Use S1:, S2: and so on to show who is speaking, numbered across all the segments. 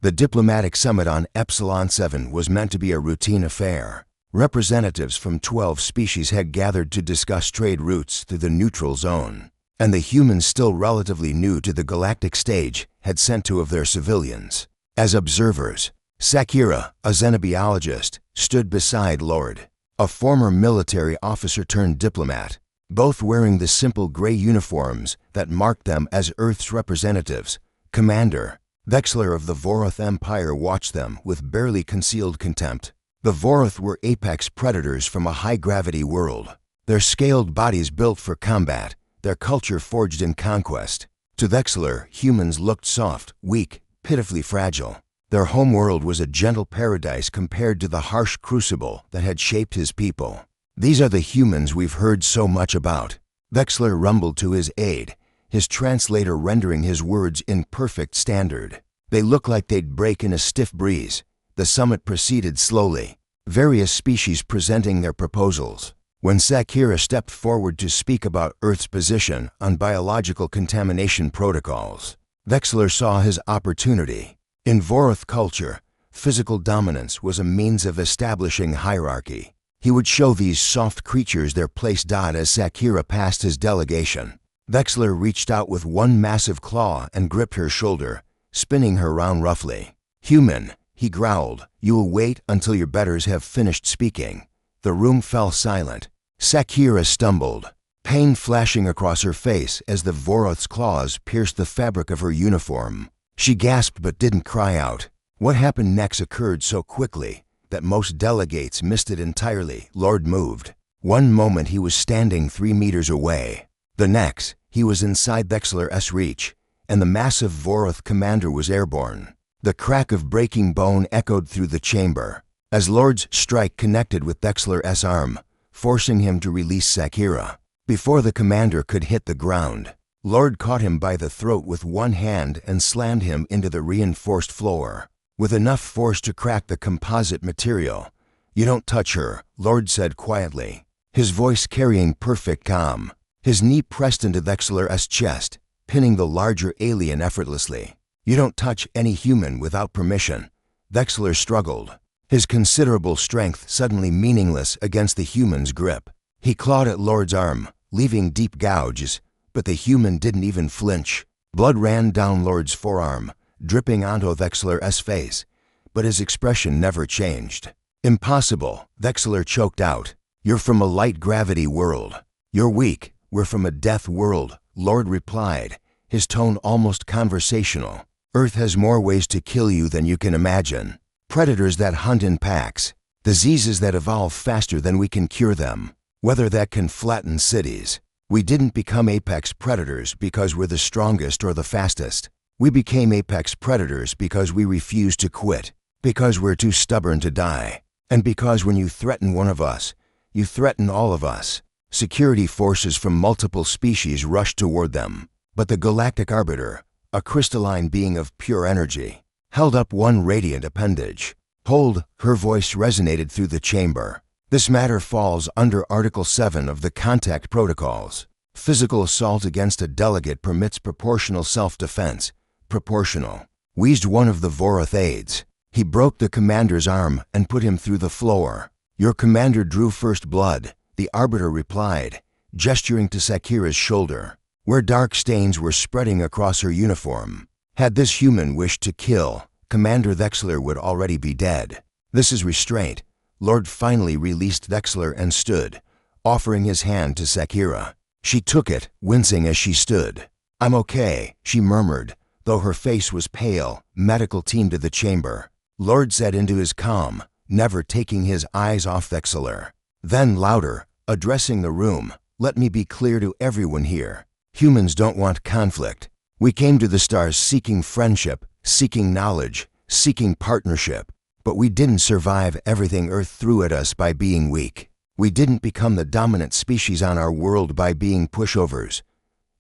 S1: The diplomatic summit on Epsilon 7 was meant to be a routine affair. Representatives from 12 species had gathered to discuss trade routes through the neutral zone, and the humans, still relatively new to the galactic stage, had sent 2 of their civilians. As observers, Sakura, a xenobiologist, stood beside Lord, a former military officer turned diplomat, both wearing the simple gray uniforms that marked them as Earth's representatives. Commander Vexler of the Voroth Empire watched them with barely concealed contempt. The Voroth were apex predators from a high-gravity world, their scaled bodies built for combat, their culture forged in conquest. To Vexler, humans looked soft, weak, pitifully fragile. Their homeworld was a gentle paradise compared to the harsh crucible that had shaped his people. "These are the humans we've heard so much about," Vexler rumbled to his aide, his translator rendering his words in perfect standard. "They look like they'd break in a stiff breeze." The summit proceeded slowly, various species presenting their proposals. When Sakura stepped forward to speak about Earth's position on biological contamination protocols, Vexler saw his opportunity. In Voroth culture, physical dominance was a means of establishing hierarchy. He would show these soft creatures their place. As Sakura passed his delegation, Vexler reached out with one massive claw and gripped her shoulder, spinning her round roughly. "Human," he growled, "you will wait until your betters have finished speaking." The room fell silent. Sakura stumbled, pain flashing across her face as the Voroth's claws pierced the fabric of her uniform. She gasped but didn't cry out. What happened next occurred so quickly that most delegates missed it entirely. Lord moved. One moment he was standing 3 meters away. The next, he was inside Vexler's reach, and the massive Voroth commander was airborne. The crack of breaking bone echoed through the chamber as Lord's strike connected with Vexler's arm, forcing him to release Sakura. Before the commander could hit the ground, Lord caught him by the throat with one hand and slammed him into the reinforced floor, with enough force to crack the composite material. "You don't touch her," Lord said quietly, his voice carrying perfect calm. His knee pressed into Vexler's chest, pinning the larger alien effortlessly. "You don't touch any human without permission." Vexler struggled, his considerable strength suddenly meaningless against the human's grip. He clawed at Lord's arm, leaving deep gouges, but the human didn't even flinch. Blood ran down Lord's forearm, dripping onto Vexler's face, but his expression never changed. "Impossible," Vexler choked out. "You're from a light-gravity world. You're weak. We're from a death world," Lord replied, his tone almost conversational. "Earth has more ways to kill you than you can imagine. Predators that hunt in packs, diseases that evolve faster than we can cure them, weather that can flatten cities. We didn't become apex predators because we're the strongest or the fastest. We became apex predators because we refuse to quit, because we're too stubborn to die, and because when you threaten one of us, you threaten all of us." Security forces from multiple species rushed toward them, but the Galactic Arbiter, a crystalline being of pure energy, held up one radiant appendage. "Hold," her voice resonated through the chamber. "This matter falls under Article 7 of the Contact Protocols. Physical assault against a delegate permits proportional self-defense." "Proportional," wheezed one of the Voroth aides. He broke the commander's arm and put him through the floor. "Your commander drew first blood," the Arbiter replied, gesturing to Sakura's shoulder, where dark stains were spreading across her uniform. "Had this human wished to kill, Commander Vexler would already be dead." "This is restraint." Lord finally released Vexler and stood, offering his hand to Sakura. She took it, wincing as she stood. "I'm okay," she murmured, though her face was pale. "Medical team to the chamber," Lord said into his calm, never taking his eyes off Vexler. Then louder, addressing the room, "Let me be clear to everyone here. Humans don't want conflict. We came to the stars seeking friendship, seeking knowledge, seeking partnership. But we didn't survive everything Earth threw at us by being weak. We didn't become the dominant species on our world by being pushovers."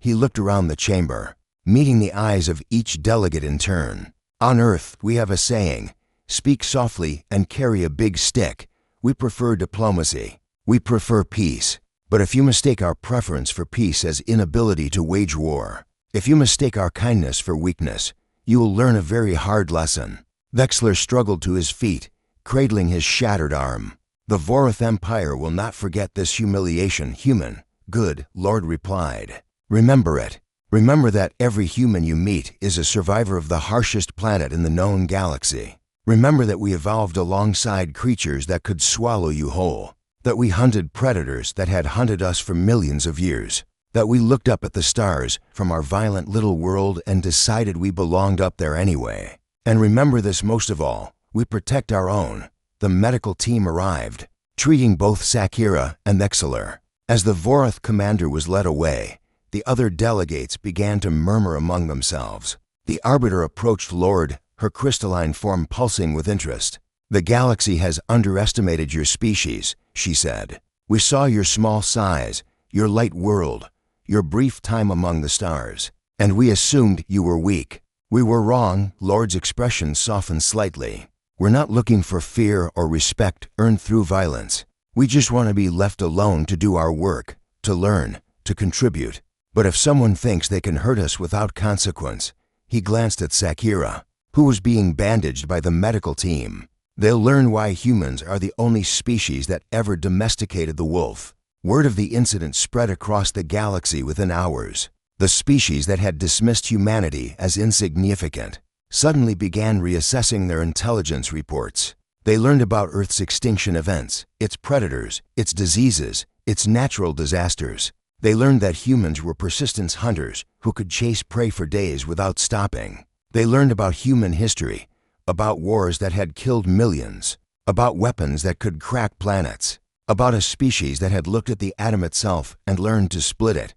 S1: He looked around the chamber, meeting the eyes of each delegate in turn. "On Earth, we have a saying, speak softly and carry a big stick. We prefer diplomacy. We prefer peace. But if you mistake our preference for peace as inability to wage war, if you mistake our kindness for weakness, you will learn a very hard lesson." Vexler struggled to his feet, cradling his shattered arm. "The Voroth Empire will not forget this humiliation, human." "Good," Lord replied. "Remember it. Remember that every human you meet is a survivor of the harshest planet in the known galaxy. Remember that we evolved alongside creatures that could swallow you whole. That we hunted predators that had hunted us for millions of years. That we looked up at the stars from our violent little world and decided we belonged up there anyway. And remember this most of all, we protect our own." The medical team arrived, treating both Sakira and Vexler. As the Voroth commander was led away, the other delegates began to murmur among themselves. The Arbiter approached Lord, her crystalline form pulsing with interest. "The galaxy has underestimated your species," she said. "We saw your small size, your light world, your brief time among the stars, and we assumed you were weak. We were wrong." Lord's expression softened slightly. "We're not looking for fear or respect earned through violence. We just want to be left alone to do our work, to learn, to contribute. But if someone thinks they can hurt us without consequence," he glanced at Sakira, who was being bandaged by the medical team, "they'll learn why humans are the only species that ever domesticated the wolf." Word of the incident spread across the galaxy within hours. The species that had dismissed humanity as insignificant suddenly began reassessing their intelligence reports. They learned about Earth's extinction events, its predators, its diseases, its natural disasters. They learned that humans were persistent hunters who could chase prey for days without stopping. They learned about human history, about wars that had killed millions, about weapons that could crack planets, about a species that had looked at the atom itself and learned to split it.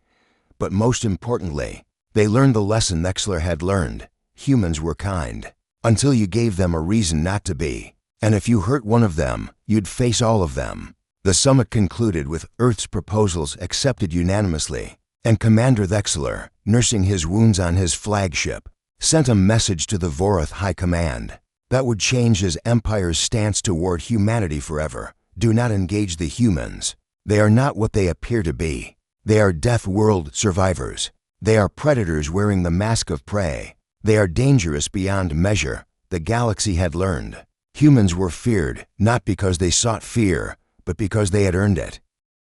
S1: But most importantly, they learned the lesson Vexler had learned. Humans were kind, until you gave them a reason not to be. And if you hurt one of them, you'd face all of them. The summit concluded with Earth's proposals accepted unanimously, and Commander Vexler, nursing his wounds on his flagship, sent a message to the Voroth High Command that would change his empire's stance toward humanity forever. "Do not engage the humans. They are not what they appear to be. They are Death World survivors. They are predators wearing the mask of prey. They are dangerous beyond measure." The galaxy had learned. Humans were feared, not because they sought fear, but because they had earned it.